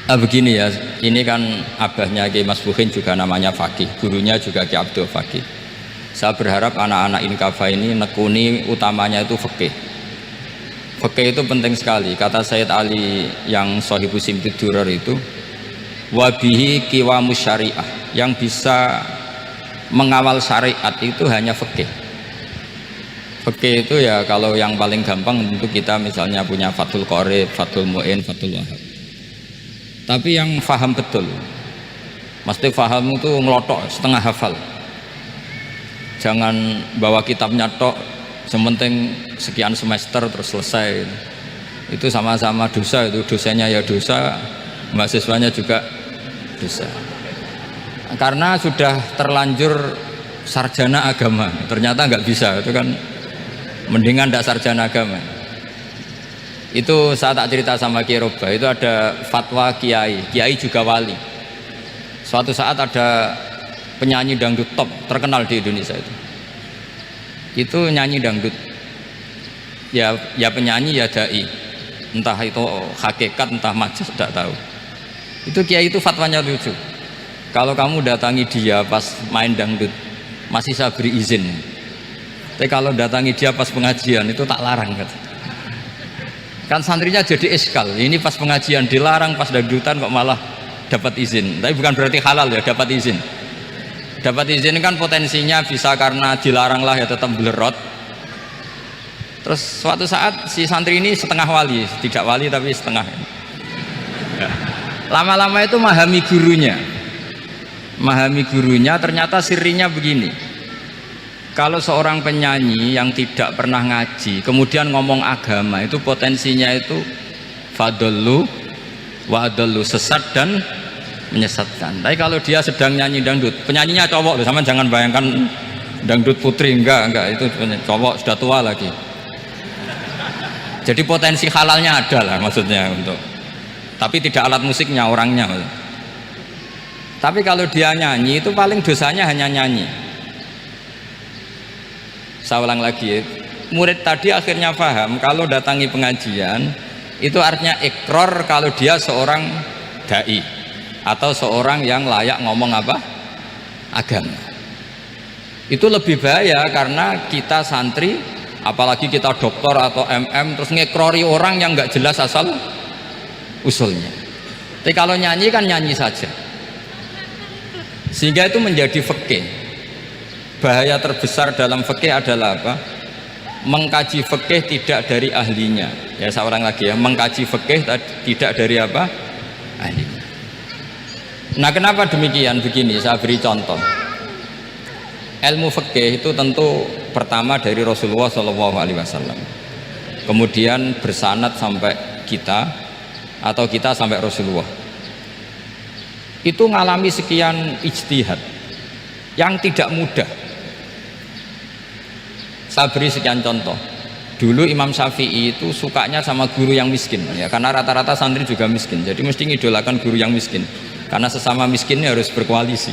Begini ya, ini kan abahnya Kiai Mas Buhin juga namanya Fakih, gurunya juga Kiai Abdul Fakih. Saya berharap anak-anak Inkafa ini nekuni utamanya itu fikih. Fikih itu penting sekali. Kata Sayyid Ali yang Shahibu Simtid Durar itu, wabihi kiwamus syariah, yang bisa mengawal syariat itu hanya fikih. Fikih itu ya kalau yang paling gampang tentu kita misalnya punya Fathul Qorib, Fathul Mu'in, Fathul Wahab. Tapi yang faham betul, mesti faham itu ngelotok setengah hafal. Jangan bawa kitabnya tok, sementing sekian semester terus selesai. Itu sama-sama dosa, itu dosanya ya dosa, mahasiswanya juga dosa. Karena sudah terlanjur sarjana agama, ternyata nggak bisa, itu kan mendingan ndak sarjana agama. Itu saya tak cerita sama Kiai Roba, itu ada fatwa kiai juga wali. Suatu saat ada penyanyi dangdut top terkenal di Indonesia itu nyanyi dangdut, ya penyanyi ya dai, entah itu hakikat entah majas tidak tahu. Itu kiai itu fatwanya lucu, kalau kamu datangi dia pas main dangdut masih saya beri izin, tapi kalau datangi dia pas pengajian itu tak larang kata. Kan santrinya jadi eskal, ini pas pengajian dilarang, pas dangdutan kok malah dapat izin. Tapi bukan berarti halal ya, dapat izin. Dapat izin kan potensinya bisa karena dilarang lah ya tetap belerot. Terus suatu saat si santri ini setengah wali, tidak wali tapi setengah. Lama-lama itu memahami gurunya, ternyata sirinya begini. Kalau seorang penyanyi yang tidak pernah ngaji kemudian ngomong agama, itu potensinya itu fadallu wa adallu, sesat dan menyesatkan. Tapi kalau dia sedang nyanyi dangdut, penyanyinya cowok loh, sama jangan bayangkan dangdut putri, enggak, itu cowok sudah tua lagi. Jadi potensi halalnya ada lah maksudnya untuk, tapi tidak alat musiknya, orangnya. Tapi kalau dia nyanyi itu paling dosanya hanya nyanyi. Saya ulang lagi, murid tadi akhirnya paham kalau datangi pengajian itu artinya ikrar kalau dia seorang dai atau seorang yang layak ngomong apa? Agama. Itu lebih bahaya karena kita santri, apalagi kita doktor atau MM, terus ngekrori orang yang nggak jelas asal usulnya. Tapi kalau nyanyi kan nyanyi saja, sehingga itu menjadi fikih. Bahaya terbesar dalam fikih adalah apa? Mengkaji fikih tidak dari ahlinya. Ya saya ulang lagi ya, mengkaji fikih tidak dari apa? Ahlinya. Nah kenapa demikian? Begini, saya beri contoh. Ilmu fikih itu tentu pertama dari Rasulullah SAW, kemudian bersanad sampai kita, atau kita sampai Rasulullah. Itu ngalami sekian ijtihad yang tidak mudah. Saya beri sekian contoh. Dulu Imam Syafi'i itu sukanya sama guru yang miskin, ya karena rata-rata santri juga miskin, jadi mesti ngidolakan guru yang miskin, karena sesama miskinnya harus berkoalisi.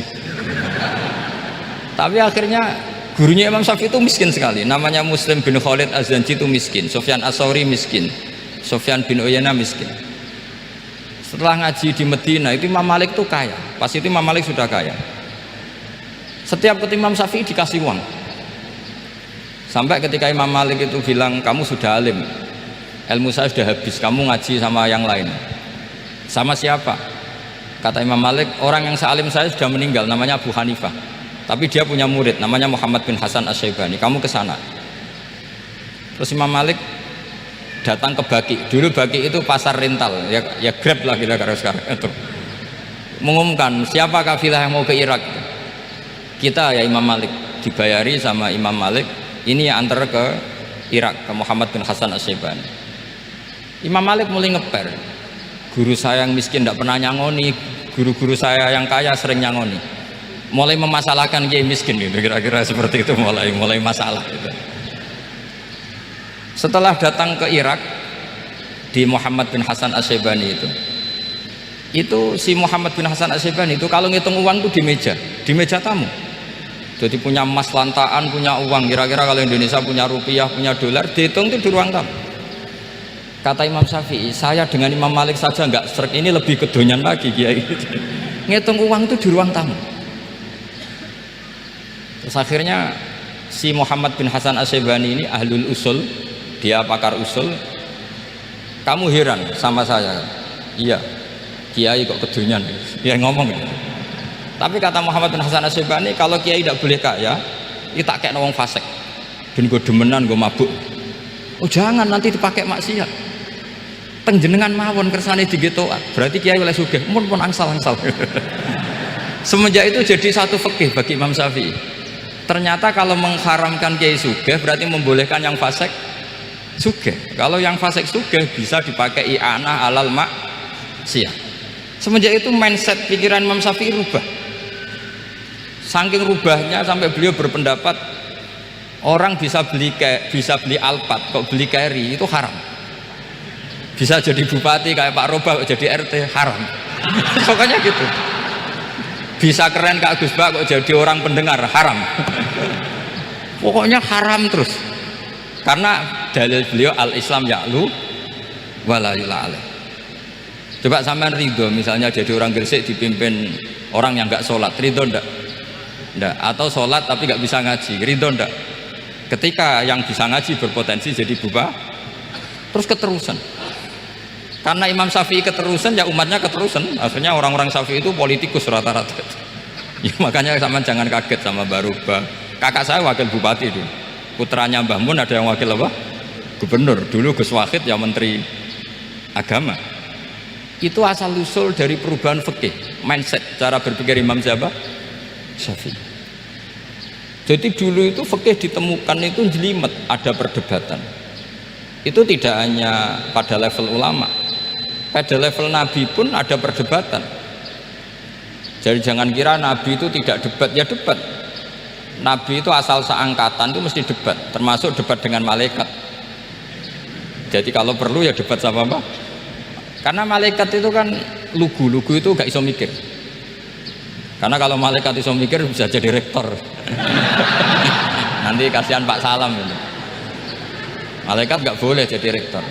Tapi akhirnya gurunya Imam Syafi'i itu miskin sekali, namanya Muslim bin Khalid Az-Zanji itu miskin, Sufyan As-Tsauri miskin, Sufyan bin Uyainah miskin. Setelah ngaji di Medina itu Imam Malik itu kaya, pas itu Imam Malik sudah kaya. Setiap ketemu Imam Syafi'i dikasih uang. Sampai ketika Imam Malik itu bilang, kamu sudah alim, ilmu saya sudah habis, kamu ngaji sama yang lain. Sama siapa? Kata Imam Malik, orang yang sealim saya sudah meninggal, namanya Abu Hanifah, tapi dia punya murid namanya Muhammad bin Hasan Asy-Syaibani, kamu ke sana. Terus Imam Malik datang ke Baki. Dulu Baki itu pasar rental, ya Grab lah kita sekarang itu. Mengumumkan siapa kafilah yang mau ke Irak. Kita ya Imam Malik, dibayari sama Imam Malik, ini antar ke Irak, ke Muhammad bin Hasan Asy-Syaibani. Imam Malik mulai ngeper, guru saya yang miskin tidak pernah nyangoni, guru-guru saya yang kaya sering nyangoni. Mulai memasalahkan kiai miskin gitu, kira-kira seperti itu, mulai masalah gitu. Setelah datang ke Irak di Muhammad bin Hasan Asy-Syaibani itu si Muhammad bin Hasan Asy-Syaibani itu kalau ngitung uang itu di meja tamu. Jadi punya emas lantaan, punya uang, kira-kira kalau Indonesia punya rupiah, punya dolar, dihitung itu di ruang tamu. Kata Imam Syafi'i, saya dengan Imam Malik saja nggak srek, ini lebih kedonyan lagi kiai. Ngitung uang itu di ruang tamu. Terus akhirnya si Muhammad bin Hasan Asyibani ini ahlul usul, dia pakar usul. Kamu heran sama saya? Iya, kiai kok kedonyan. Dia ngomong. Tapi kata Muhammad bin Hasan Asyibani, kalau kiai tidak boleh kaya, itu tak kayak wong fasik. Ben gue demenan, gue mabuk. Oh jangan, nanti dipakai maksiat. Penjenengan mawon kersane digetokan. Berarti kiai oleh sugih, pun angsal-angsal. Semenjak itu jadi satu fikih bagi Imam Syafi'i. Ternyata kalau mengharamkan kiai sugih berarti membolehkan yang fasik sugih. Kalau yang fasik sugih bisa dipakai i'anah alal maksiyah. Semenjak itu mindset pikiran Imam Syafi'i rubah. Saking rubahnya sampai beliau berpendapat orang bisa beli Alphard, kok beli carry itu haram. Bisa jadi bupati kayak Pak Roba, kok jadi RT haram. Pokoknya gitu. Bisa keren Kak Gus Bak, kok jadi orang pendengar haram. Pokoknya haram terus. Karena dalil beliau al-Islam ya'lu wala yula alaih. Coba sampean ridho misalnya jadi orang Gresik dipimpin orang yang nggak sholat, ridho ndak? Ndak. Atau sholat tapi nggak bisa ngaji, ridho ndak? Ketika yang bisa ngaji berpotensi jadi buba, terus keterusan. Karena Imam Syafi'i keterusan, ya umatnya keterusan. Akhirnya orang-orang Syafi'i itu politikus rata-rata. Ya, makanya sama jangan kaget sama Baruba. Kakak saya wakil bupati dulu. Putranya Mbah Mun ada yang wakil apa? Gubernur. Dulu Gus Wahid ya menteri agama. Itu asal usul dari perubahan fikih, mindset, cara berpikir Imam siapa? Syafi'i. Jadi dulu itu fikih ditemukan itu jelimet, ada perdebatan. Itu tidak hanya pada level ulama, pada level Nabi pun ada perdebatan. Jadi jangan kira Nabi itu tidak debat, ya debat. Nabi itu asal seangkatan itu mesti debat, termasuk debat dengan malaikat. Jadi kalau perlu ya debat sama apa? Karena malaikat itu kan lugu itu gak iso mikir. Karena kalau malaikat iso mikir bisa jadi rektor. Nanti kasihan Pak Salam gitu. Malaikat gak boleh jadi rektor.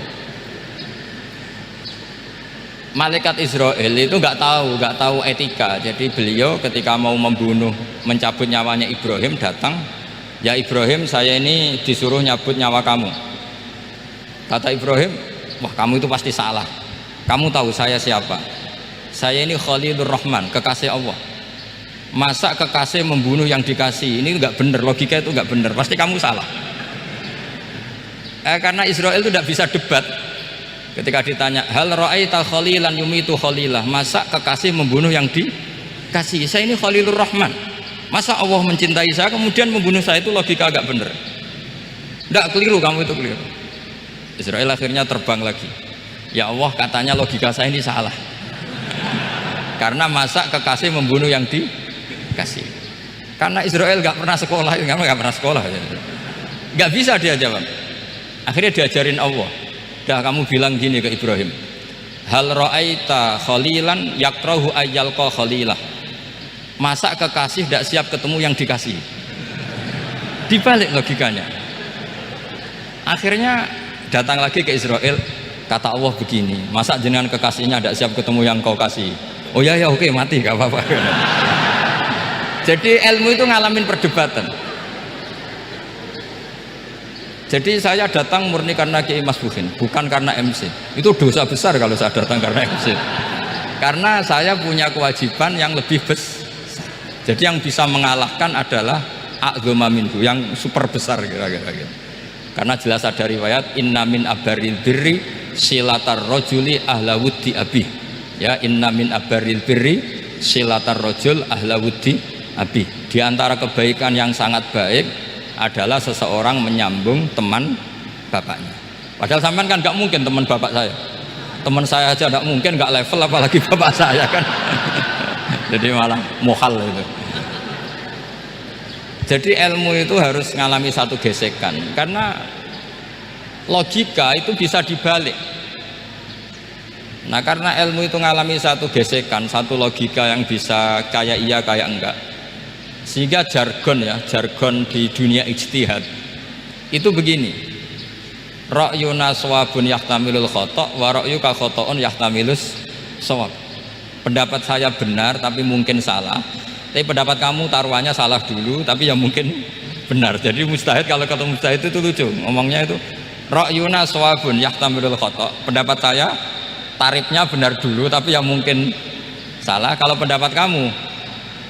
Malaikat Israel itu nggak tahu etika. Jadi beliau ketika mau membunuh, mencabut nyawanya Ibrahim, datang, ya Ibrahim, saya ini disuruh nyabut nyawa kamu. Kata Ibrahim, wah kamu itu pasti salah. Kamu tahu saya siapa? Saya ini Khalilur Rahman, kekasih Allah. Masa kekasih membunuh yang dikasih? Ini nggak benar, logika itu nggak benar. Pasti kamu salah. Karena Israel itu tidak bisa debat. Ketika ditanya, hal ra'aita khalilan yumitu khalilah, masa kekasih membunuh yang dikasih? Saya ini Khalilur Rahman, masa Allah mencintai saya kemudian membunuh saya? Itu logika agak bener. Tidak, keliru, kamu itu keliru. Israel akhirnya terbang lagi. Ya Allah, katanya logika saya ini salah. Karena masa kekasih membunuh yang dikasih? Karena Israel nggak pernah sekolah, nggak pernah sekolah, nggak bisa dia jawab. Akhirnya diajarin Allah. Dah kamu bilang gini ke Ibrahim, hal ra'aita khalilan yakrahu ayyalqa khalilah, masa kekasih tidak siap ketemu yang dikasih? Dibalik logikanya. Akhirnya datang lagi ke Israel, kata Allah begini, masa jenengan kekasihnya tidak siap ketemu yang kau kasih? Oh ya oke, mati gak apa-apa. Jadi ilmu itu ngalamin perdebatan. Jadi saya datang murni karena Kiai Mas Buhin, bukan karena MC. Itu dosa besar kalau saya datang karena MC. Karena saya punya kewajiban yang lebih besar. Jadi yang bisa mengalahkan adalah a'dzama minhu, yang super besar kira-kira gitu. Karena jelas ada riwayat inna min abaril birri silatar rajuli ahla wuddi abi. Ya, inna min abaril birri silatar rajul ahla wuddi abi. Di antara kebaikan yang sangat baik adalah seseorang menyambung teman bapaknya. Padahal sampean kan nggak mungkin teman bapak saya. Teman saya aja nggak mungkin, nggak level apalagi bapak saya kan. Jadi malah mohal itu. Jadi ilmu itu harus mengalami satu gesekan, karena logika itu bisa dibalik. Nah karena ilmu itu mengalami satu gesekan, satu logika yang bisa kayak iya kayak enggak, sehingga jargon di dunia ijtihad itu begini. ra'yuna shawabun yahtamilul khata' wa ra'yuka khata'un yahtamilus shawab. Pendapat saya benar tapi mungkin salah, tapi pendapat kamu taruhannya salah dulu tapi ya mungkin benar. Jadi mustahid, kalau kata mustahid itu lucu ngomongnya itu, ra'yuna shawabun yahtamilul khata', pendapat saya tarifnya benar dulu tapi ya mungkin salah. Kalau pendapat kamu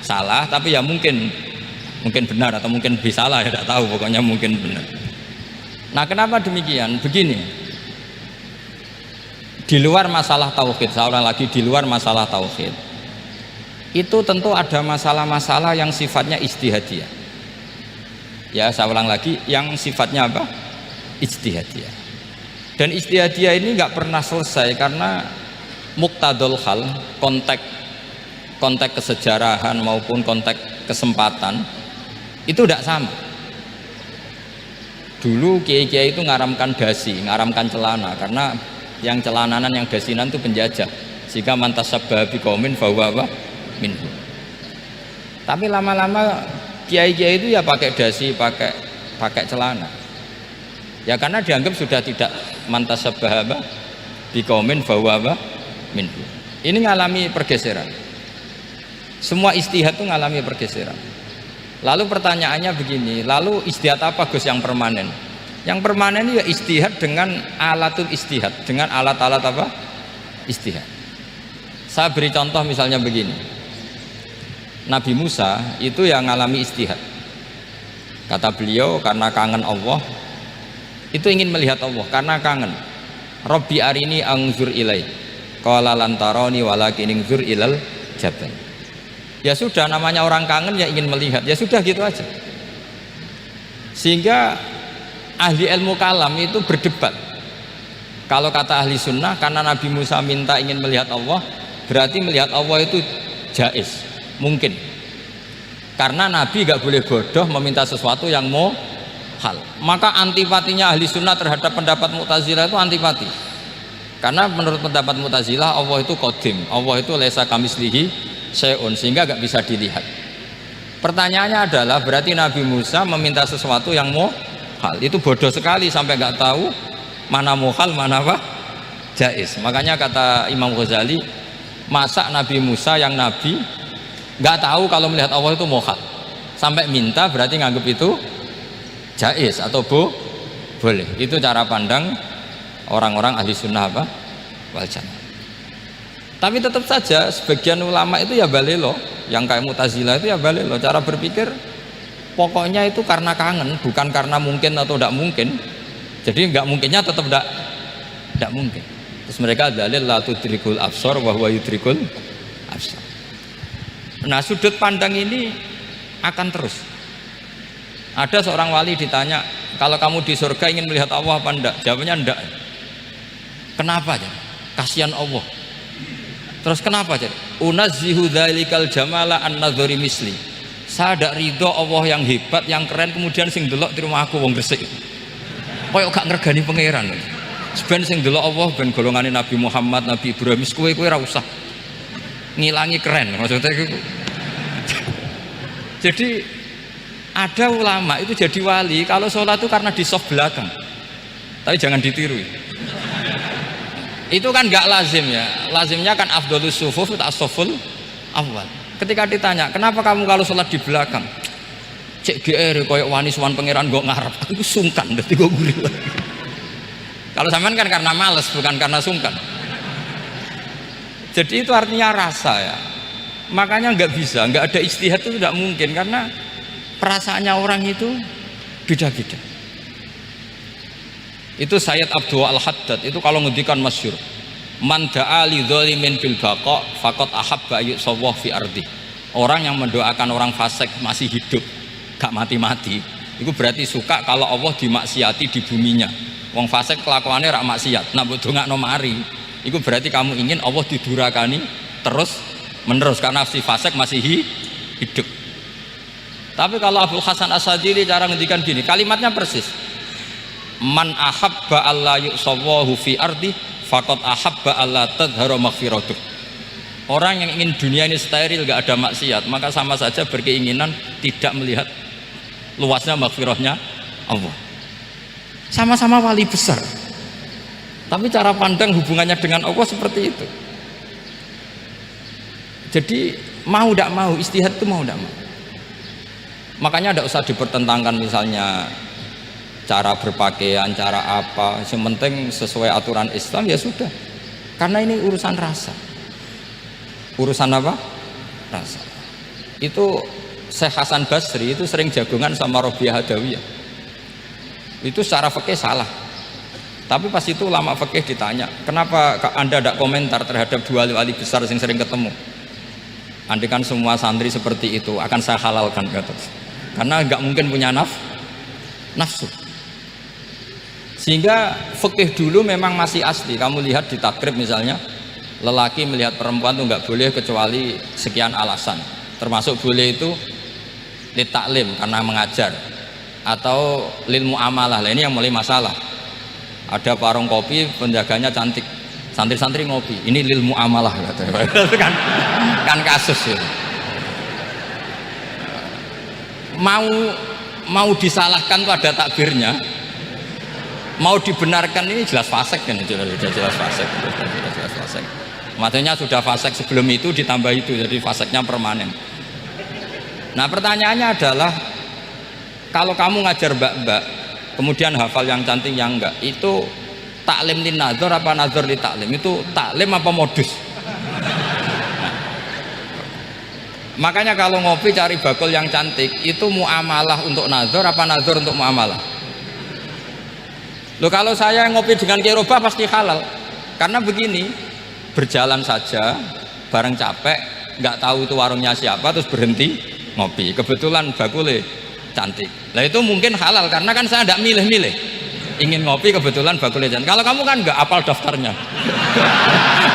salah tapi ya mungkin benar atau mungkin bisa salah, ya tidak tahu, pokoknya mungkin benar. Nah, kenapa demikian? Begini, di luar masalah tauhid, saya ulang lagi, di luar masalah tauhid itu tentu ada masalah-masalah yang sifatnya ijtihadiyah. Ya, saya ulang lagi, yang sifatnya apa? Ijtihadiyah. Dan ijtihadiyah ini nggak pernah selesai karena muqtadul hal, konteks kesejarahan maupun konteks kesempatan itu tidak sama. Dulu kiai-kiai itu ngaramkan dasi, ngaramkan celana, karena yang celananan yang dasinan itu penjajah, sehingga mantasabbaha biqaumin fahuwa minhu. Tapi lama-lama kiai-kiai itu ya pakai dasi, pakai celana, ya karena dianggap sudah tidak mantasabbaha biqaumin fahuwa minhu. Ini ngalami pergeseran, semua ijtihad itu ngalami pergeseran. Lalu pertanyaannya begini, lalu ijtihad apa Gus yang permanen? Yang permanen ya ijtihad dengan alatul ijtihad, dengan alat-alat apa? Ijtihad. Saya beri contoh misalnya begini, Nabi Musa itu yang ngalami ijtihad. Kata beliau karena kangen Allah, itu ingin melihat Allah karena kangen. Rabbi arini anzur ilai, qala lan tarani walakin anzur ilal jabal. Ya sudah, namanya orang kangen ya ingin melihat, ya sudah gitu aja. Sehingga ahli ilmu kalam itu berdebat. Kalau kata ahli sunnah, karena Nabi Musa minta ingin melihat Allah, berarti melihat Allah itu jaiz, mungkin. Karena Nabi gak boleh bodoh meminta sesuatu yang hal. Maka antipatinya ahli sunnah terhadap pendapat Mu'tazilah itu antipati. Karena menurut pendapat Mu'tazilah Allah itu qadim, Allah itu laisa kamislihi syai'un, sehingga gak bisa dilihat. Pertanyaannya adalah berarti Nabi Musa meminta sesuatu yang hal, itu bodoh sekali sampai gak tahu mana hal mana apa jaiz. Makanya kata Imam Ghazali, masa Nabi Musa yang Nabi gak tahu kalau melihat Allah itu hal, sampai minta, berarti nganggap itu jaiz atau boleh. Itu cara pandang orang-orang ahli sunnah wal jamaah. Tapi tetap saja sebagian ulama itu ya balelo, yang kayak Mu'tazilah itu ya balelo, cara berpikir pokoknya itu karena kangen, bukan karena mungkin atau tidak mungkin. Jadi nggak mungkinnya tetap tidak mungkin. Terus mereka dalil la tudrikul absar wa huwa yudrikul absar. Nah, sudut pandang ini akan terus. Ada seorang wali ditanya, kalau kamu di surga ingin melihat Allah apa enggak? Jawabnya enggak. Kenapa ya? Kasihan Allah. Terus kenapa jadi? Unazzihu dzalikal jamala an nadzari misli. Saya tidak ridho Allah yang hebat, yang keren, kemudian sing delok di rumah aku wong gresik. Koyok gak ngergani pangeran. Sebenarnya sing delok Allah ben golongane Nabi Muhammad, Nabi Ibrahim, kowe ra usah ngilangi keren. Maksudnya itu. Jadi ada ulama itu jadi wali kalau sholat itu karena di soft belakang. Tapi jangan ditiru. Itu kan gak lazim ya, lazimnya kan afdhalus sufuf as-saful awal. Ketika ditanya kenapa kamu kalau sholat di belakang, cek GR koyok wani suwan pangeran gue ngarep, aku sungkan dadi gue gurih lagi. Kalau sampean kan karena males, bukan karena sungkan. Jadi itu artinya rasa ya, makanya nggak bisa, nggak ada ijtihad itu tidak mungkin, karena perasaannya orang itu beda-beda. Itu Sayyid Abdul Al-Haddad itu kalau ngendikan masyhur, man da'a li dzalimin bil baqa faqad ahabba yu'sawwa fi ardi. Orang yang mendoakan orang fasik masih hidup, gak mati-mati, itu berarti suka kalau Allah dimaksiati di buminya. Wong fasik kelakuannya rak maksiat, nak mbok dongakno mari, itu berarti kamu ingin Allah didurakani terus menerus karena si fasik masih hidup. Tapi kalau Abdul Hasan As-Sadili cara ngendikan gini, kalimatnya persis. Man ahabba alla yu'sawwahu fi ardi faqad ahabba alla tadhharu maghfiratuh. Orang yang ingin dunia ini steril, gak ada maksiat, maka sama saja berkeinginan tidak melihat luasnya maghfirahnya Allah. sama-sama wali besar, tapi cara pandang hubungannya dengan Allah seperti itu. Jadi mau tidak mau ijtihad itu mau tidak mau. Makanya tidak usah dipertentangkan misalnya cara berpakaian, cara apa, yang penting sesuai aturan Islam ya sudah. Karena ini urusan rasa. Urusan apa? Rasa. Itu Syekh Hasan Basri itu sering jagungan sama Robiah Hadawiyah. Itu secara fikih salah. Tapi pas itu ulama fikih ditanya, kenapa Anda tidak komentar terhadap dua wali besar yang sering ketemu? Andai kan semua santri seperti itu akan saya halalkan, kata. Karena nggak mungkin punya nafsu. Sehingga fikih dulu memang masih asli. Kamu lihat di takrib misalnya, lelaki melihat perempuan itu nggak boleh kecuali sekian alasan. Termasuk boleh itu li taklim karena mengajar, atau lil muamalah. Lah ini yang mulai masalah. Ada warung kopi, penjaganya cantik, santri-santri ngopi, ini lil muamalah kan kasus ya. Mau disalahkan tuh ada takbirnya, mau dibenarkan ini jelas fasik kan, jelas fasik. Matanya sudah fasik sebelum itu ditambah itu, jadi fasiknya permanen. Nah pertanyaannya adalah, kalau kamu ngajar mbak-mbak kemudian hafal yang cantik yang enggak, itu taklim lin nazar apa nazar li taklim? Itu taklim apa modus? Makanya kalau ngopi cari bakul yang cantik, itu muamalah untuk nazar apa nazar untuk muamalah? Loh, kalau saya ngopi dengan kirobah pasti halal. Karena begini, berjalan saja bareng capek, nggak tahu itu warungnya siapa, terus berhenti ngopi, kebetulan bakulnya cantik. Nah itu mungkin halal karena kan saya tidak milih-milih, ingin ngopi kebetulan bakulnya cantik. Kalau kamu kan nggak apal daftarnya.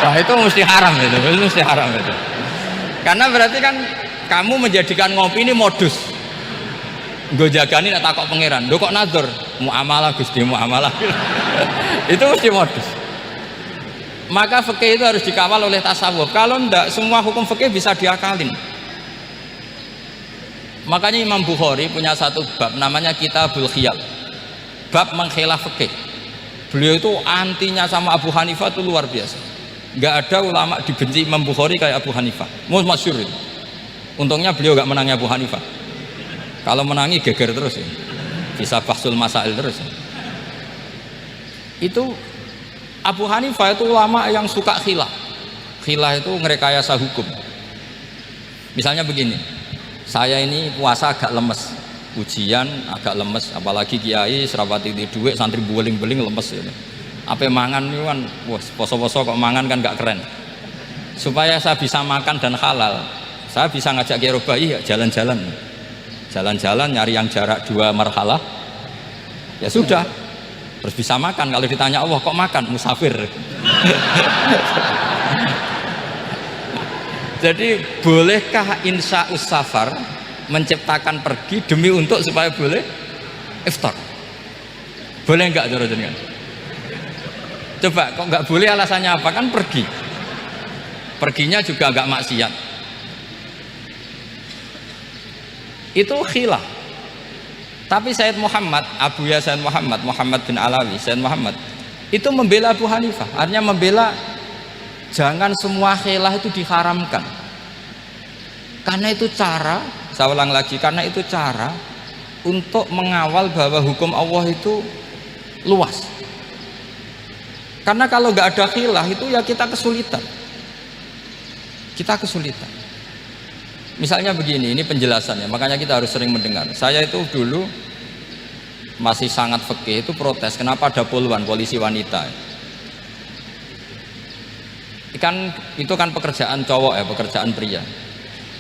Wah itu mesti haram itu mesti haram itu. Karena berarti kan kamu menjadikan ngopi ini modus. Gue jagani nak takok pangeran, lo kok nazar muamalah Gusti muamalah. Itu mesti modus. Maka fikih itu harus dikawal oleh tasawuf. Kalau ndak, semua hukum fikih bisa diakalin. Makanya Imam Bukhari punya satu bab namanya Kitabul Khiyal, bab mengkhilaf fikih. Beliau itu antinya sama Abu Hanifah itu luar biasa. Nggak ada ulama dibenci Imam Bukhari kayak Abu Hanifah. Masyhur itu. Untungnya beliau nggak menangnya Abu Hanifah. Kalau menangi geger terus ya. Bisa bahsul masail terus ya. Itu Abu Hanifah itu ulama yang suka khilah. Khilah itu ngerekayasa hukum. Misalnya begini, saya ini puasa agak lemes, ujian agak lemes, apalagi kiai serapati di duit, santri beling-beling lemes ya. Apa mangan itu kan, wah poso-poso kok mangan kan gak keren. Supaya saya bisa makan dan halal, saya bisa ngajak kiai robai ya jalan-jalan nyari yang jarak 2 marhalah, ya sudah, terus bisa makan. Kalau ditanya Allah kok makan, musafir. Jadi bolehkah insya'us safar menciptakan pergi demi untuk supaya boleh iftar? Boleh enggak cara jenengan? Coba kok enggak boleh, alasannya apa? Kan pergi, perginya juga enggak maksiat. Itu khilaf. Tapi Sayyid Muhammad, Abuya Sayyid Muhammad bin Alawi, Sayyid Muhammad itu membela Abu Hanifah. Artinya membela jangan semua khilaf itu diharamkan. Karena itu cara, saya ulang lagi, karena itu cara untuk mengawal bahwa hukum Allah itu luas. Karena kalau nggak ada khilaf itu ya kita kesulitan. Misalnya begini, ini penjelasannya, makanya kita harus sering mendengar. Saya itu dulu masih sangat fikih itu protes, kenapa ada poluan polisi wanita? Itu kan pekerjaan cowok ya, pekerjaan pria.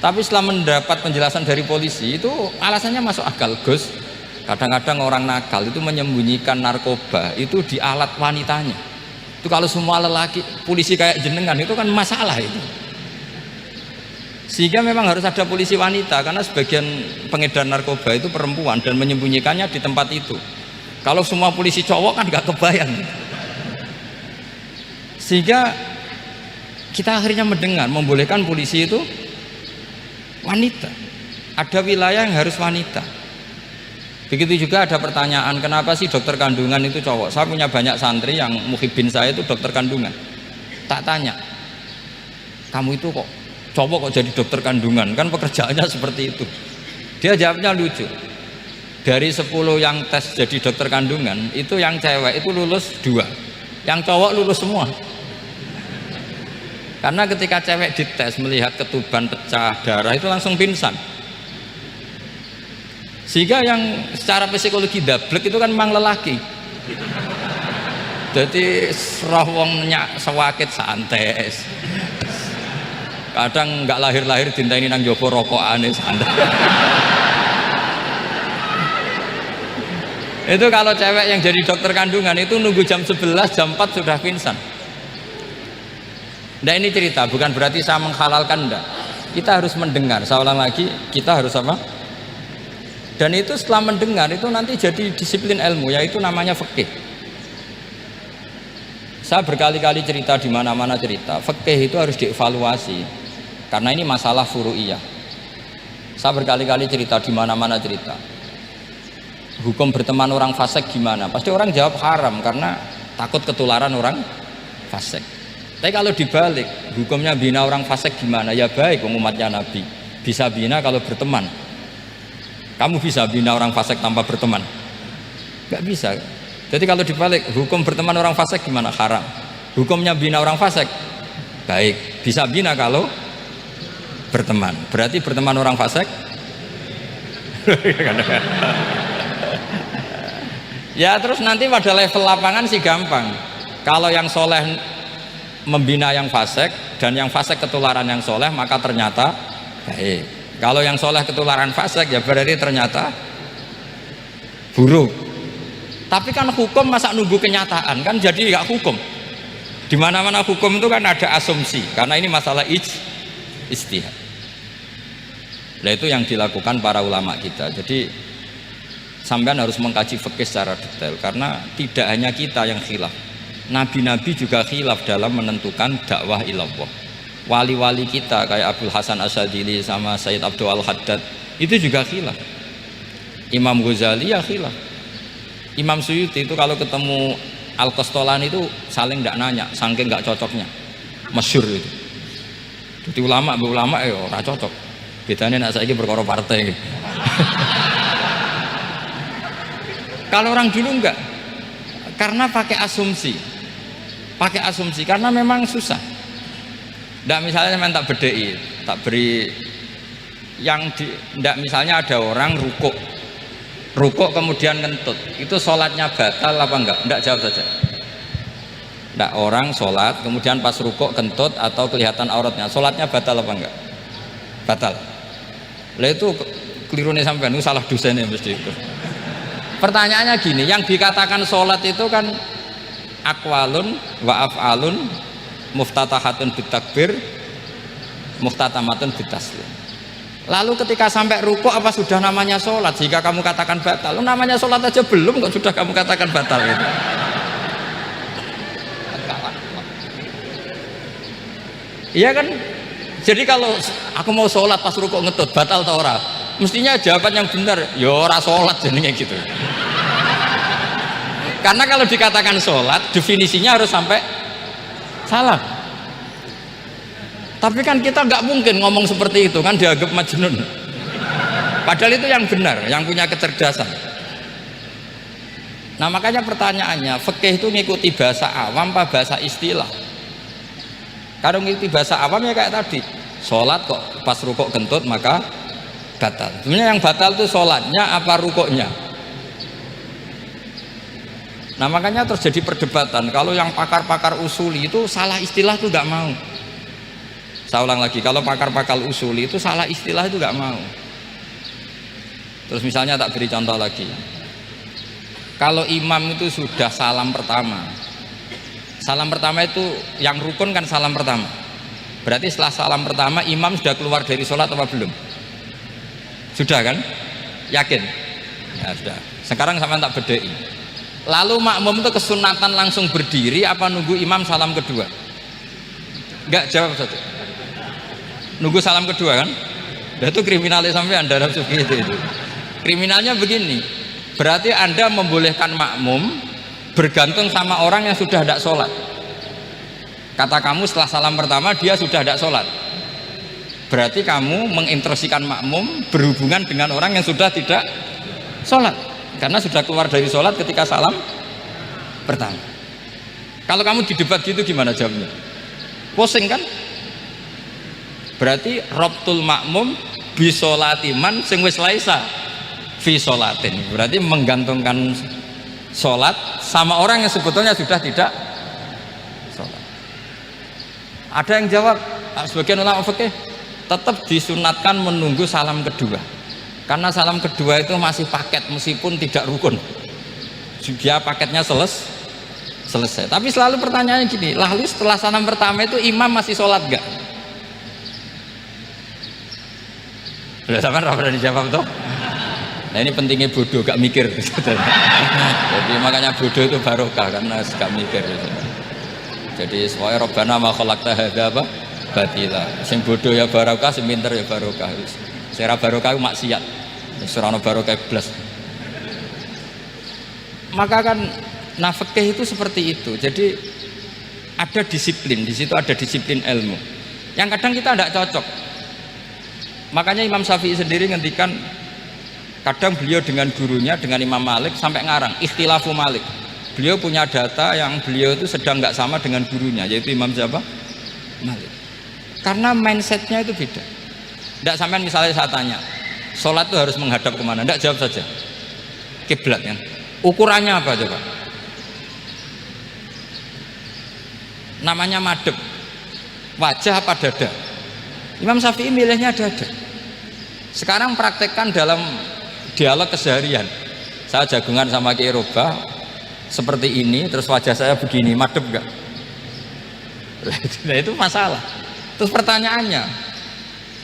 Tapi setelah mendapat penjelasan dari polisi itu alasannya masuk akal, Gus. Kadang-kadang orang nakal itu menyembunyikan narkoba itu di alat wanitanya. Itu kalau semua lelaki polisi kayak jenengan itu kan masalah itu. Sehingga memang harus ada polisi wanita karena sebagian pengedar narkoba itu perempuan dan menyembunyikannya di tempat itu. Kalau semua polisi cowok kan nggak kebayang. Sehingga kita akhirnya mendengar membolehkan polisi itu wanita. Ada wilayah yang harus wanita. Begitu juga ada pertanyaan, kenapa sih dokter kandungan itu cowok? Saya punya banyak santri yang muhibin saya itu dokter kandungan. Tak tanya, kamu itu kok cowok kok jadi dokter kandungan? Kan pekerjaannya seperti itu. Dia jawabnya lucu. Dari 10 yang tes jadi dokter kandungan, itu yang cewek itu lulus 2, yang cowok lulus semua. Karena ketika cewek dites melihat ketuban pecah darah itu langsung pingsan. Sehingga yang secara psikologi dablek itu kan memang lelaki. Jadi roh wongnya sewakit santai. Kadang nggak lahir-lahir dinteni nang jopo rokokane santai. Itu kalau cewek yang jadi dokter kandungan itu nunggu jam 11, jam 4 sudah pingsan. Nah ini cerita, bukan berarti saya menghalalkan, enggak. Kita harus mendengar, saya ulang lagi, kita harus apa? Dan itu setelah mendengar itu nanti jadi disiplin ilmu, yaitu namanya fikih. Saya berkali-kali cerita di mana-mana cerita, fikih itu harus dievaluasi karena ini masalah furu'iyah. Saya berkali-kali cerita di mana-mana cerita. Hukum berteman orang fasik gimana? Pasti orang jawab haram karena takut ketularan orang fasik. Tapi kalau dibalik, hukumnya bina orang fasik gimana? Ya baik, umatnya Nabi bisa bina kalau berteman. Kamu bisa bina orang fasik tanpa berteman? Gak bisa. Jadi kalau dibalik, hukum berteman orang fasik gimana? Haram. Hukumnya bina orang fasik baik, bisa bina kalau berteman. Berarti berteman orang fasik ya terus nanti pada level lapangan sih gampang. Kalau yang soleh membina yang fasik dan yang fasik ketularan yang soleh, maka ternyata baik. Kalau yang soleh ketularan fasik ya berarti ternyata buruk. Tapi kan hukum masa nunggu kenyataan, kan jadi nggak hukum. Di mana-mana hukum itu kan ada asumsi, karena ini masalah ijtihad. Nah itu yang dilakukan para ulama kita. Jadi sampean harus mengkaji fikih secara detail, karena tidak hanya kita yang khilaf, nabi-nabi juga khilaf dalam menentukan dakwah ilallah. Wali-wali kita kayak Abdul Hasan Asyadzili sama Sayyid Abdul Al-Haddad itu juga khilaf. Imam Ghazali ya khilaf. Imam Suyuti itu kalau ketemu Al-Qastolani itu saling tidak nanya, saking nggak cocoknya, masyhur itu. Jadi ulama ya ora cocok. Bedanya nak saiki perkara partai. Kalau orang dulu enggak, karena pakai asumsi, karena memang susah. Nggak misalnya memang tak bedai, tak beri yang nggak misalnya ada orang rukuk kemudian ngentut, itu sholatnya batal apa enggak? Enggak, jawab saja. Enggak, orang sholat kemudian pas rukuk kentut atau kelihatan auratnya, sholatnya batal apa enggak? Batal. Lah itu keliru nih sampean, itu salah dosennya mesti itu. Pertanyaannya gini, yang dikatakan sholat itu kan aqwalun wa af'alun muftatahatun bitakbir muftatamatun bitaslim. Lalu ketika sampai rukuk apa sudah namanya sholat? Jika kamu katakan batal, namanya sholat aja belum kok sudah kamu katakan batal itu. Iya kan? Jadi kalau aku mau sholat pas rukuk ngetut batal atau ora? Mestinya jawaban yang benar, ya ora sholat jadinya gitu. Karena kalau dikatakan sholat, definisinya harus sampai salah. Tapi kan kita nggak mungkin ngomong seperti itu, kan dianggap majnun. Padahal itu yang benar, yang punya kecerdasan. Nah makanya pertanyaannya, fikih itu ngikuti bahasa awam apa bahasa istilah? Kalau ngikuti bahasa awam ya kayak tadi, sholat kok pas rukuk kentut maka batal. Sebenarnya yang batal itu sholatnya apa rukuknya? Nah makanya terjadi perdebatan. Kalau yang pakar-pakar usuli itu salah istilah itu nggak mau. Saya ulang lagi, kalau pakar-pakar usuli itu salah istilah itu nggak mau. Terus misalnya tak beri contoh lagi. Kalau imam itu sudah salam pertama itu yang rukun kan salam pertama. Berarti setelah salam pertama imam sudah keluar dari sholat apa belum? Sudah kan? Yakin? Ya sudah. Sekarang sama tak bedai. Lalu makmum itu kesunatan langsung berdiri apa nunggu imam salam kedua? Enggak, jawab satu. Nunggu salam kedua kan? Itu kriminalnya sampai anda dalam sufi itu. Kriminalnya begini, Berarti Anda membolehkan makmum bergantung sama orang yang sudah tidak sholat. Kata kamu setelah salam pertama dia sudah tidak sholat, berarti kamu menginstruksikan makmum berhubungan dengan orang yang sudah tidak sholat, karena sudah keluar dari sholat ketika salam pertama. Kalau kamu di debat gitu gimana jawabnya? Pusing kan? Berarti robtul makmum bisolatiman sing wis laisa fi sholatin, berarti menggantungkan sholat sama orang yang sebetulnya sudah tidak sholat. Ada yang jawab, sebagian ulama fikih tetap disunatkan menunggu salam kedua, karena salam kedua itu masih paket meskipun tidak rukun, dia paketnya selesai. Tapi selalu pertanyaannya gini, lalu setelah salam pertama itu imam masih sholat gak? Udah sama pernah dijawab toh? Nah ini pentingnya bodoh, gak mikir. Jadi makanya bodoh itu barokah, karena gak mikir. Jadi soalnya Rabbana ma khalaqta hadza batila. Sing bodoh ya barokah, sing pinter ya barokah. Sing ora barokah itu maksiat. Wis ora ono barokah blas. Maka kan fikih itu seperti itu. Jadi ada disiplin, di situ ada disiplin ilmu. Yang kadang kita tidak cocok. Makanya Imam Syafi'i sendiri ngendikan, kadang beliau dengan gurunya, dengan Imam Malik sampai ngarang ikhtilafu Malik. Beliau punya data yang beliau itu sedang nggak sama dengan gurunya, yaitu Imam siapa? Malik. Karena mindsetnya itu beda. Tidak sampai misalnya saya tanya, sholat itu harus menghadap kemana? Tidak, jawab saja kiblat kan. Ukurannya apa coba? Namanya madhep, wajah apa dada? Imam Syafi'i milihnya dada. Sekarang praktekkan dalam dialog keseharian. Saya jagungan sama Kiai Roba seperti ini, terus wajah saya begini, madhep gak? Nah itu masalah. Terus pertanyaannya,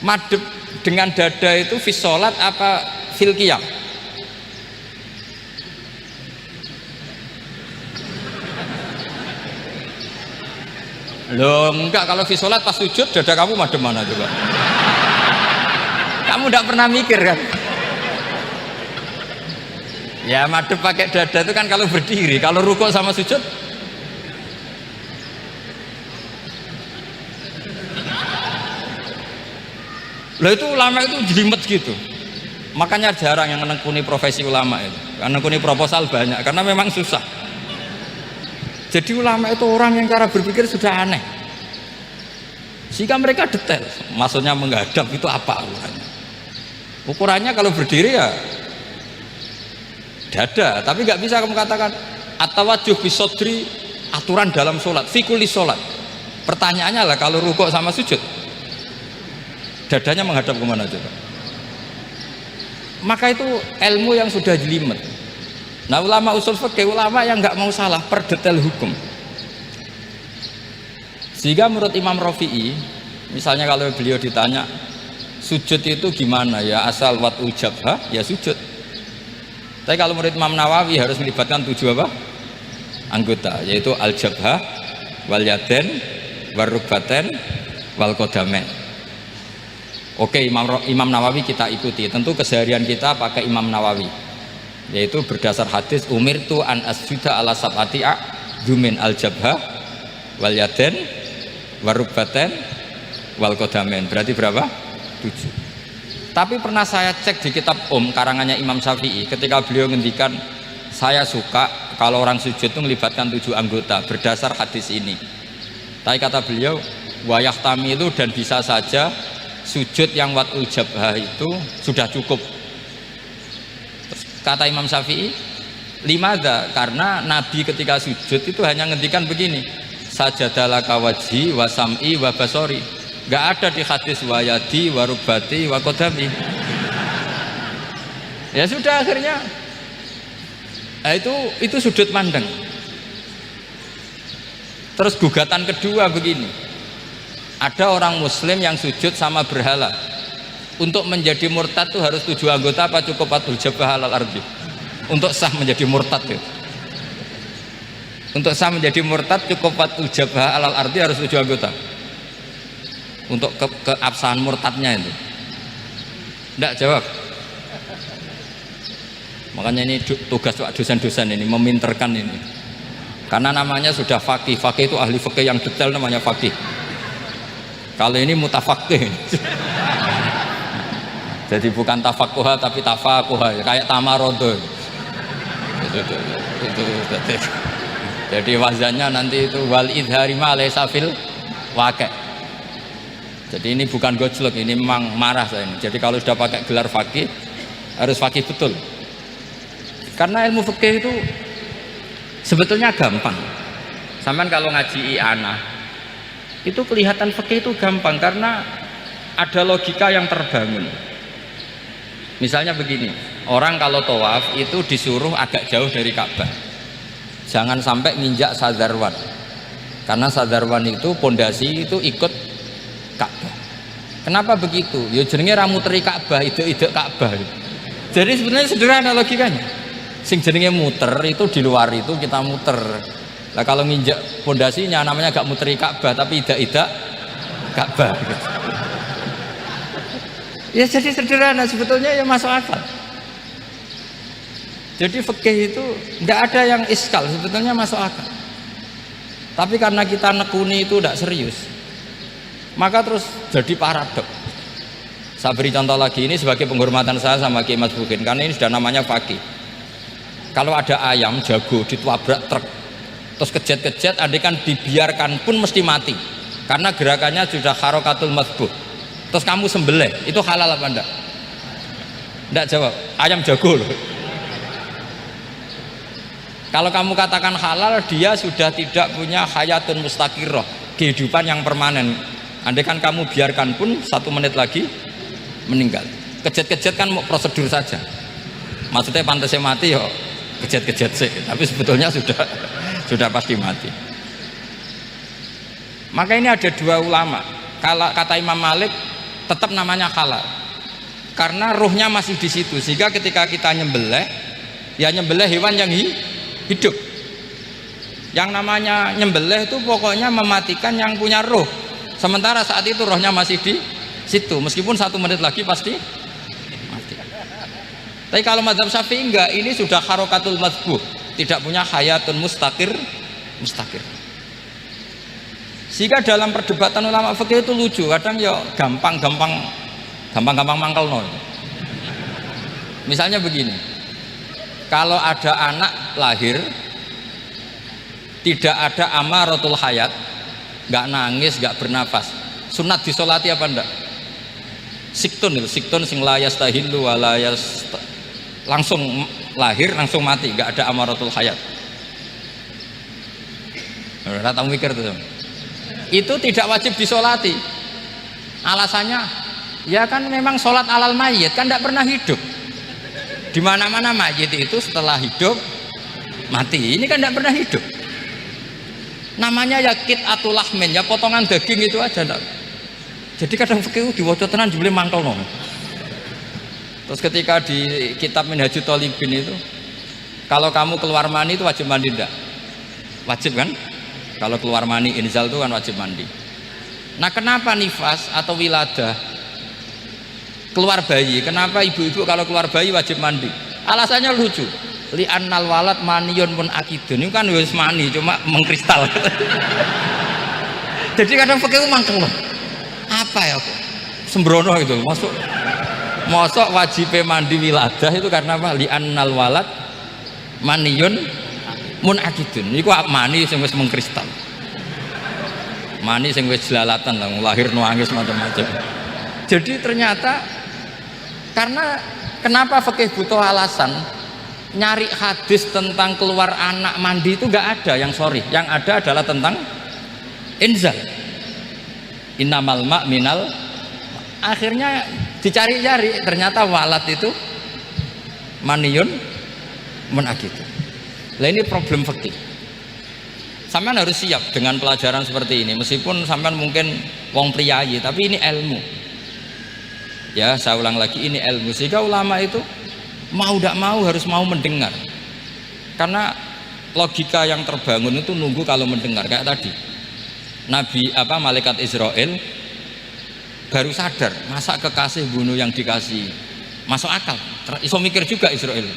madhep dengan dada itu fis sholat apa fil qiyam? Loh enggak, kalau fis sholat pas sujud dada kamu madhep mana coba? Kamu enggak pernah mikir kan? Ya madhep pakai dada itu kan kalau berdiri, kalau rukuk sama sujud loh itu ulama itu jelimet gitu. Makanya jarang yang menekuni profesi ulama itu, menekuni proposal banyak karena memang susah. Jadi ulama itu orang yang cara berpikir sudah aneh, sehingga mereka detail. Maksudnya menghadap itu apa ukurannya? Ukurannya kalau berdiri ya dada, tapi nggak bisa kamu katakan at-tawajjuh bisodri, aturan dalam sholat, fikuli sholat. Pertanyaannya lah kalau rukuk sama sujud dadanya menghadap kemana coba? Maka itu ilmu yang sudah jelimet. Nah ulama usul fikih, ulama yang nggak mau salah per detail hukum. Sehingga menurut Imam Rafi'i, misalnya kalau beliau ditanya sujud itu gimana ya, asal wat ujabha ya sujud. Tapi kalau menurut Imam Nawawi harus melibatkan 7 apa? Anggota, yaitu al-jabha, wal yaden, wal rukbaten, wal qadamen. Oke, Imam Nawawi kita ikuti. Tentu keseharian kita pakai Imam Nawawi, yaitu berdasar hadis umirtu an asjuda ala sab'ati a'dzumin al-jabha wal yaden wal rukbaten wal qadamen. Berarti berapa? 7. Tapi pernah saya cek di kitab karangannya Imam Syafi'i, ketika beliau ngendikan saya suka kalau orang sujud itu melibatkan 7 anggota berdasar hadis ini. Tapi kata beliau wayah tamilu, dan bisa saja sujud yang watul jabhah itu sudah cukup. Terus kata Imam Syafi'i, limadha, karena Nabi ketika sujud itu hanya ngendikan begini, sajadalaka wajhi wa sam'i wa basori. Gak ada di hadis wayadi warubati wakodami. Ya sudah, akhirnya itu sudut pandang. Terus gugatan kedua begini, ada orang muslim yang sujud sama berhala. Untuk menjadi murtad itu harus 7 anggota apa cukup atul jabah alal ardi? Untuk sah menjadi murtad itu, untuk sah menjadi murtad cukup atul jabah alal ardi harus 7 anggota untuk keabsahan murtadnya itu. Tidak jawab. Makanya ini tugas dosen-dosen ini meminterkan ini. Karena namanya sudah faqih. Faqih itu ahli fikih yang detail namanya faqih. Kalau ini mutafaqih. Jadi bukan tafakuha tapi tafakuha, kayak tamarodo. Jadi wazannya nanti itu wal idhari ma laysa fil waqi'. Jadi ini bukan gojlok, ini memang marah saya ini. Jadi kalau sudah pakai gelar faqih harus faqih betul. Karena ilmu fikih itu sebetulnya gampang. Sampean kalau ngaji i'anah itu kelihatan fikih itu gampang karena ada logika yang terbangun. Misalnya begini, orang kalau tawaf itu disuruh agak jauh dari Ka'bah. Jangan sampai nginjak sadarwan. Karena sadarwan itu pondasi itu ikut Ka'bah. Kenapa begitu? Ya jenenge ra muteri Ka'bah, ide-ide Ka'bah. Jadi sebenarnya sederhana logikanya. Sing jenenge muter itu di luar itu kita muter. Nah kalau nginjak pondasinya namanya gak muteri Ka'bah tapi ida-ida Ka'bah. Ya jadi sederhana sebetulnya ya masuk akal. Jadi fikih itu tidak ada yang iskal, sebetulnya masuk akal. Tapi karena kita nekuni itu tidak serius, maka terus jadi paradok. Saya beri contoh lagi, ini sebagai penghormatan saya sama Kiai Mas Bukin, karena ini sudah namanya fakih. Kalau ada ayam jago ditabrak truk, terus kejet-kejet, adekan dibiarkan pun mesti mati, karena gerakannya sudah harokatul madbuh. Terus kamu sembelih, itu halal apa enggak? Enggak jawab, ayam jago loh. Kalau kamu katakan halal, dia sudah tidak punya hayatun mustaqirroh, kehidupan yang permanen. Andai kan kamu biarkan pun 1 menit lagi meninggal. Kejet-kejet kan mau prosedur saja. Maksudnya pantasnya mati yo kejet-kejet sih, tapi sebetulnya sudah pasti mati. Maka ini ada 2 ulama. Kalau kata Imam Malik tetap namanya halal. Karena ruhnya masih di situ, sehingga ketika kita nyembelih, ya nyembelih hewan yang hidup. Yang namanya nyembelih itu pokoknya mematikan yang punya roh. Sementara saat itu rohnya masih di situ, meskipun 1 menit lagi pasti mati. Tapi kalau mazhab Syafi'i enggak, ini sudah harokatul madbuh, tidak punya hayatun mustaqir. Sehingga dalam perdebatan ulama fikih itu lucu, kadang ya gampang mangkel no. Misalnya begini, kalau ada anak lahir tidak ada amaratul hayat, nggak nangis, nggak bernafas, sunat disolati apa enggak? Siktun sing layas tahilu walayas, langsung lahir langsung mati, nggak ada amaratul hayat. Rata mikir tuh, itu tidak wajib disolati. Alasannya ya kan memang sholat alal mayit kan tidak pernah hidup. Di mana-mana mayit itu setelah hidup mati, ini kan tidak pernah hidup. Namanya ya qit'atul lahmin, ya potongan daging itu aja. Enggak. Jadi kadang fikih diwaca tenan jebule mangkel no. Terus ketika di kitab Minhajul Thalibin itu, kalau kamu keluar mani itu wajib mandi enggak? Wajib kan? Kalau keluar mani inzal itu kan wajib mandi. Nah kenapa nifas atau wiladah keluar bayi, kenapa ibu-ibu kalau keluar bayi wajib mandi? Alasannya lucu, li'annal walad maniyun pun akidun, itu kan wis mani cuma mengkristal. Jadi kadang fikih mangkel loh, apa ya kok sembrono gitu, masuk wajib mandi wiladah itu karena apa? Li'annal walad maniyun mun akidun, itu mani sing wis mengkristal, mani sing wis jelalatan lah, lahir nuangis macam-macam. Jadi ternyata karena kenapa fikih butuh alasan, nyari hadis tentang keluar anak mandi itu nggak ada yang sorry, yang ada adalah tentang inzal, innamal ma' minal. Akhirnya dicari-cari, ternyata walad itu maniyun munakitu. Nah ini problem fikih. Sampean harus siap dengan pelajaran seperti ini, meskipun sampean mungkin wong priayi, tapi ini ilmu. Ya saya ulang lagi, ini ilmu. Sehingga ulama itu mau tidak mau harus mau mendengar, karena logika yang terbangun itu nunggu kalau mendengar. Kayak tadi Nabi malaikat Israel baru sadar, masa kekasih bunuh yang dikasih, masuk akal. Iso mikir juga Israel.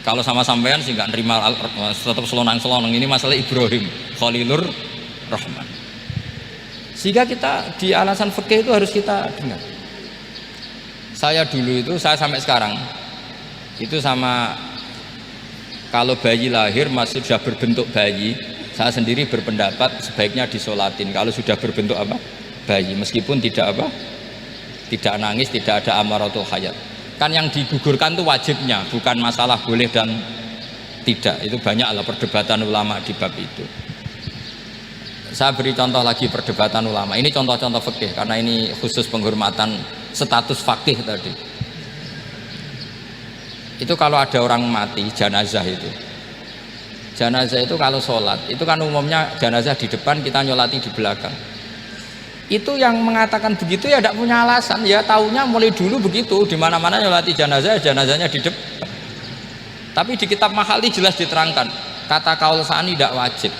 Kalau sama sampean sih nggak nerima, tetap selonang-selonang. Ini masalah Ibrahim Khalilur Rahman. Sehingga kita di alasan fikih itu harus kita dengar. Saya dulu itu, saya sampai sekarang itu sama, kalau bayi lahir masih sudah berbentuk bayi, saya sendiri berpendapat sebaiknya disolatin. Kalau sudah berbentuk apa? Bayi, meskipun tidak apa? Tidak nangis, tidak ada amaratul hayat. Kan yang digugurkan itu wajibnya, bukan masalah boleh dan tidak. Itu banyaklah perdebatan ulama di bab itu. Saya beri contoh lagi perdebatan ulama. Ini contoh-contoh fikih karena ini khusus penghormatan status fakih tadi. Itu kalau ada orang mati, jenazah itu. Jenazah itu kalau sholat, itu kan umumnya jenazah di depan, kita nyolati di belakang. Itu yang mengatakan begitu ya tidak punya alasan, ya taunya mulai dulu begitu, di mana-mana nyolati jenazah, jenazahnya di depan. Tapi di kitab Mahali jelas diterangkan, kata kaul sani tidak wajib.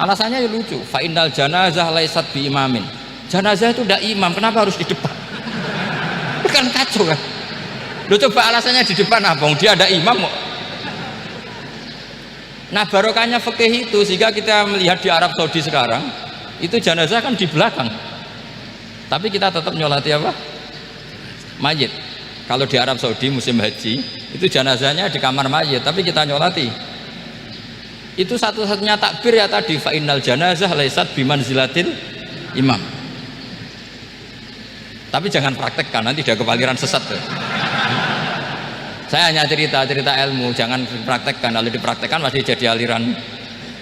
Alasannya ya lucu, fa innal janazah laisat bi imamin. Jenazah itu tidak imam, kenapa harus di depan? Bukan kacau kan? Lu coba alasannya di depan apa? Dia ada imam kok. Nah barokahnya fikih itu, sehingga kita melihat di Arab Saudi sekarang itu jenazah kan di belakang, tapi kita tetap nyolati apa? Mayit. Kalau di Arab Saudi musim haji itu jenazahnya di kamar mayit, tapi kita nyolati. Itu satu-satunya takbir ya tadi, fa innal janazah laisat bimanzilatil imam. Tapi jangan praktekkan, nanti dia kepaliran sesat tuh. Saya hanya cerita ilmu, jangan dipraktekkan. Kalau dipraktekkan masih jadi aliran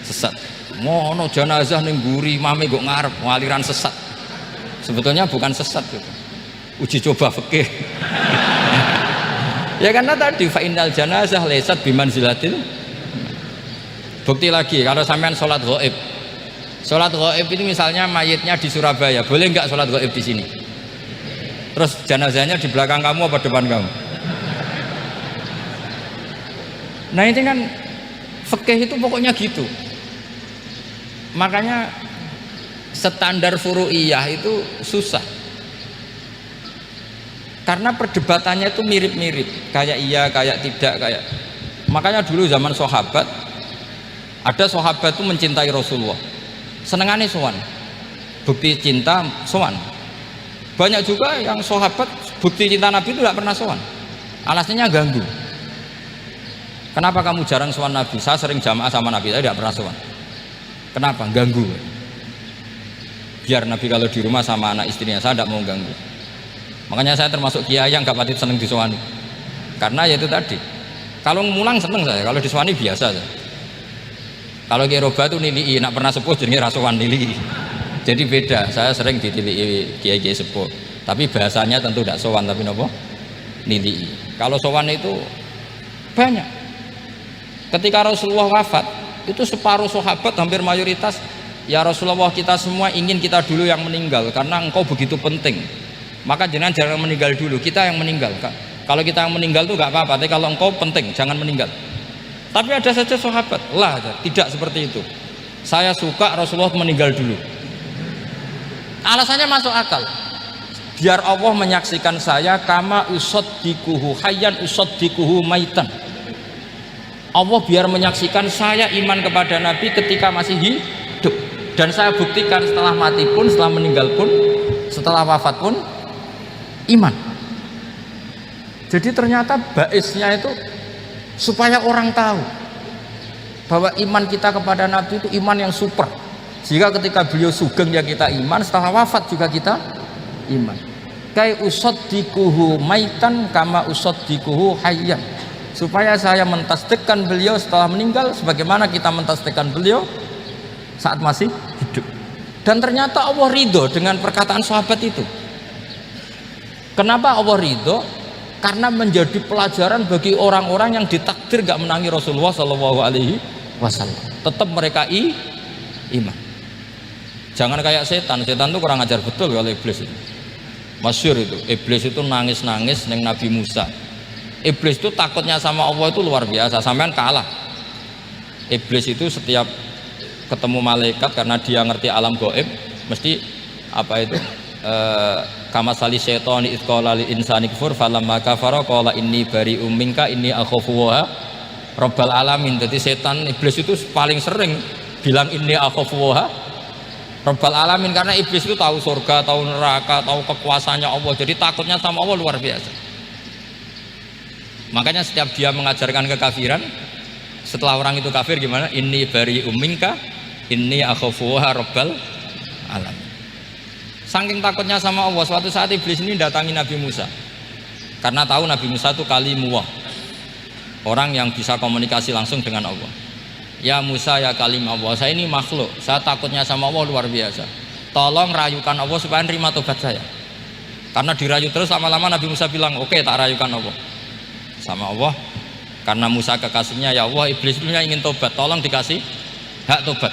sesat. Mono jenazah ning mburi mame kok ngarep aliran sesat. Sebetulnya bukan sesat gitu. Uji coba fikih. Ya karena tadi fa innal janazah laisat bimanzilatil. Bukti lagi kalau sampean sholat ghaib. Sholat ghaib ini misalnya mayitnya di Surabaya, boleh nggak sholat ghaib di sini? Terus jenazahnya di belakang kamu apa depan kamu? Nah ini kan fikih itu pokoknya gitu. Makanya standar furu'iyah itu susah karena perdebatannya itu mirip-mirip, kayak iya, kayak tidak, kayak. Makanya dulu zaman sahabat, ada sahabat itu mencintai Rasulullah, senengannya sowan, bukti cinta sowan. Banyak juga yang sahabat bukti cinta Nabi itu tidak pernah sowan, alasannya ganggu. Kenapa kamu jarang sowan Nabi? Saya sering jamaah sama Nabi, saya tidak pernah sowan. Kenapa? Ganggu. Biar Nabi kalau di rumah sama anak istrinya, saya tidak mau ganggu. Makanya saya termasuk kiai yang gak pati seneng disowani. Karena ya itu tadi. Kalau mulang seneng saya, kalau disowani biasa saya. Kalau kiai roba itu nilai, nak pernah sepuh jadi rasuan nilai. Jadi beda. Saya sering ditilii kiai sepuh. Tapi bahasanya tentu tidak sowan, tapi nopo nilai. Kalau sowan itu banyak. Ketika Rasulullah wafat, itu separuh sahabat hampir mayoritas, ya Rasulullah kita semua ingin kita dulu yang meninggal karena engkau begitu penting, maka jangan meninggal dulu, kita yang meninggal. Kalau kita yang meninggal itu gak apa-apa, tapi kalau engkau penting jangan meninggal. Tapi ada saja sahabat lah tidak seperti itu, saya suka Rasulullah meninggal dulu. Alasannya masuk akal, biar Allah menyaksikan saya kama usaddikuhu hayyan usaddikuhu maitan. Allah biar menyaksikan saya iman kepada Nabi ketika masih hidup, dan saya buktikan setelah mati pun, setelah meninggal pun, setelah wafat pun iman. Jadi ternyata baisnya itu supaya orang tahu bahwa iman kita kepada Nabi itu iman yang super, sehingga ketika beliau sugeng ya kita iman, setelah wafat juga kita iman. Kai usaddikuhu maitan kama usaddikuhu hayyan, supaya saya mentasdikkan beliau setelah meninggal sebagaimana kita mentasdikkan beliau saat masih hidup. Dan ternyata Allah ridho dengan perkataan sahabat itu. Kenapa Allah ridho? Karena menjadi pelajaran bagi orang-orang yang ditakdir gak menangi Rasulullah SAW. Tetap mereka iman. Jangan kayak setan itu kurang ajar betul kalau iblis itu. Masyhur itu, iblis itu nangis-nangis neng Nabi Musa. Iblis itu takutnya sama Allah itu luar biasa, sampean kalah. Iblis itu setiap ketemu malaikat karena dia ngerti alam gaib, mesti apa itu? Kama sali syaitani id qala lil insani kfur falamma kafara qala inni bari'um minka inni akhafu wa Rabbal alamin. Jadi setan iblis itu paling sering bilang inni akhafu Rabbal alamin, karena iblis itu tahu surga, tahu neraka, tahu kekuasaannya Allah. Jadi takutnya sama Allah luar biasa. Makanya setiap dia mengajarkan kekafiran, setelah orang itu kafir gimana? Inni bari'um minka inni akhafu Rabbal alamin. Saking takutnya sama Allah, suatu saat iblis ini datangi Nabi Musa. Karena tahu Nabi Musa itu kalimullah, orang yang bisa komunikasi langsung dengan Allah. Ya Musa ya kalim Allah, saya ini makhluk, saya takutnya sama Allah luar biasa. Tolong rayukan Allah supaya nerima tobat saya. Karena dirayu terus, lama-lama Nabi Musa bilang, oke, tak rayukan Allah sama Allah. Karena Musa kekasihnya, ya Allah, iblis itu ingin tobat, tolong dikasih hak tobat.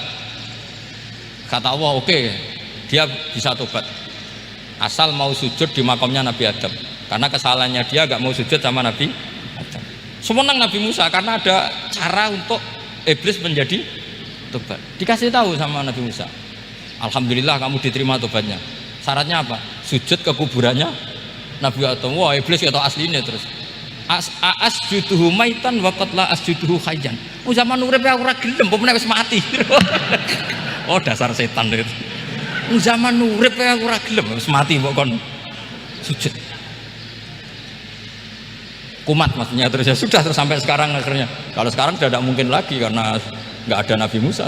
Kata Allah, oke, dia bisa tobat asal mau sujud di makamnya Nabi Adam. Karena kesalahannya dia gak mau sujud sama Nabi Adam. Semenang Nabi Musa karena ada cara untuk iblis menjadi tobat. Dikasih tahu sama Nabi Musa, alhamdulillah kamu diterima tobatnya. Syaratnya apa? Sujud ke kuburannya Nabi Adam. Wah, iblis atau aslinya terus asjuduhu maitan wa qatla asjuduhu hayyan. Oh, zaman urip aku ora gelem, apa meneh wis mati. Oh, dasar setan itu. Zaman urip aku ora gelem, wis mati kok kon sujud. Kumat maksudnya terus, ya sudah, terus sampai sekarang akhirnya. Kalau sekarang sudah tidak mungkin lagi karena nggak ada Nabi Musa.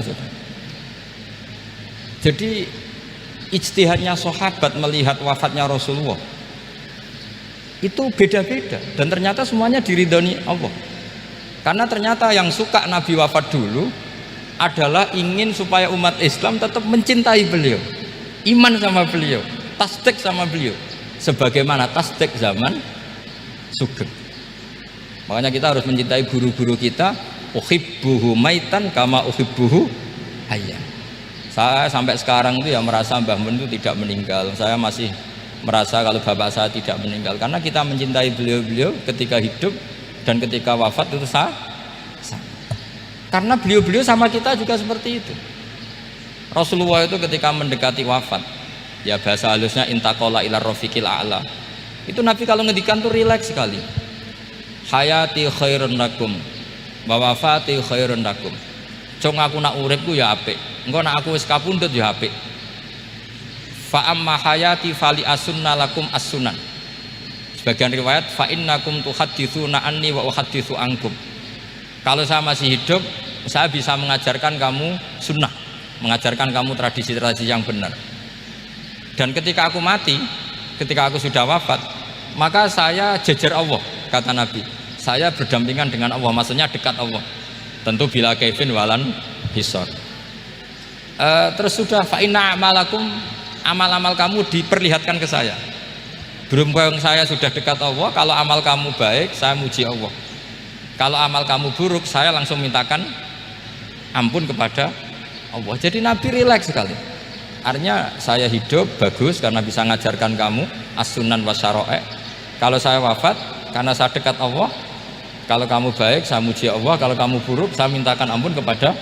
Jadi ijtihadnya sahabat melihat wafatnya Rasulullah itu beda-beda, dan ternyata semuanya diridhoni Allah. Karena ternyata yang suka Nabi wafat dulu adalah ingin supaya umat Islam tetap mencintai beliau, iman sama beliau, tasdik sama beliau, sebagaimana tasdik zaman Sugeng. Makanya kita harus mencintai guru-guru kita. Uhibbuhu maitan kama uhibbuhu hayyan. Saya sampai sekarang itu ya merasa Mbah Mun itu tidak meninggal. Saya masih merasa kalau bapak saya tidak meninggal, karena kita mencintai beliau-beliau ketika hidup dan ketika wafat itu sama. Karena beliau-beliau sama kita juga seperti itu. Rasulullah itu ketika mendekati wafat, ya bahasa halusnya intaqala ila rafiqil a'la. Itu Nabi kalau ngedikan tuh rileks sekali. Hayati khairun lakum wa wafati khairun lakum. Cung aku nak uripku ya apik, engko nak aku wis kapundhut ya apik. Fa amma hayati fali asunna lakum as-sunan. Sebagian riwayat fa innakum tuhadditsuna anni wa uhadditsu ankum. Kalau saya masih hidup, saya bisa mengajarkan kamu sunnah, mengajarkan kamu tradisi-tradisi yang benar. Dan ketika aku mati, ketika aku sudah wafat, maka saya jejer Allah, kata Nabi. Saya berdampingan dengan Allah, maksudnya dekat Allah. Tentu bila kaifin walan hisor. Terus sudah fa inna amalakum, amal-amal kamu diperlihatkan ke saya. Berhubung saya sudah dekat Allah, kalau amal kamu baik, saya muji Allah. Kalau amal kamu buruk, saya langsung mintakan ampun kepada Allah. Jadi Nabi rileks sekali. Artinya saya hidup bagus karena bisa ngajarkan kamu as-sunan wasyara'i. Kalau saya wafat karena saya dekat Allah, kalau kamu baik saya muji Allah, kalau kamu buruk saya mintakan ampun kepada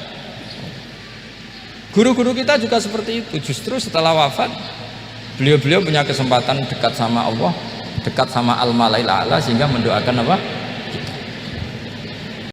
guru-guru kita juga seperti itu. Justru setelah wafat beliau-beliau punya kesempatan dekat sama Allah, dekat sama al-malail a'la, sehingga mendoakan apa?